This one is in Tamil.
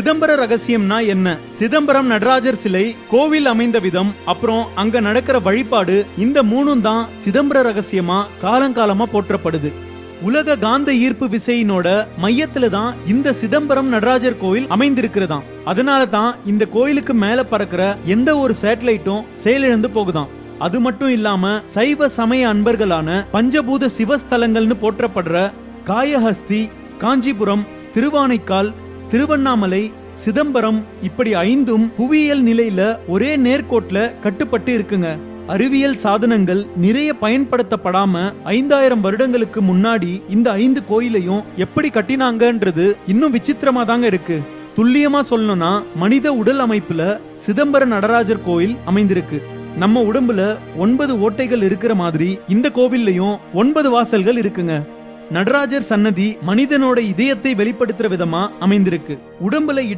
சிதம்பர ரகசியம்னா என்ன? சிதம்பரம் நடராஜர் சிலை, கோவில் அமைந்த விதம், அப்புறம் அங்க நடக்கிற வழிபாடு, இந்த மூணும் தான் சிதம்பர ரகசியமா காலங்காலமா போற்றப்படுது. உலக காந்த ஈர்ப்பு விசையினோட மையத்துல தான் இந்த சிதம்பரம் நடராஜர் கோயில் அமைந்திருக்கிறதாம். அதனால தான் இந்த கோயிலுக்கு மேல பறக்கிற எந்த ஒரு சேட்டலைட்டும் செயலிழந்து போகுதாம். அது மட்டும் இல்லாம சைவ சமய அன்பர்களான பஞ்சபூத சிவஸ்தலங்கள்னு போற்றப்படுற காயஹஸ்தி, காஞ்சிபுரம், திருவானைக்கால், திருவண்ணாமலை, சிதம்பரம் இப்படி 5ம் புவியியல் நிலையில ஒரே நேர்கோட்ல கட்டுப்பட்டு இருக்குங்க. அறிவியல் சாதனங்கள் நிறைய பயன்படுத்தப்படாம 5000 வருடங்களுக்கு முன்னாடி இந்த 5 கோயிலையும் எப்படி கட்டினாங்கன்றது இன்னும் விசித்திரமா தாங்க இருக்கு. துல்லியமா சொல்லணும்னா மனித உடல் அமைப்புல சிதம்பர நடராஜர் கோயில் அமைந்திருக்கு. நம்ம உடம்புல 9 ஓட்டைகள் இருக்கிற மாதிரி இந்த கோவில்லையும் 9 வாசல்கள் இருக்குங்க. நடராஜர் சன்னதி மனிதனோட இதயத்தை வெளிப்படுத்துற விதமா அமைந்திருக்கு. உடம்புல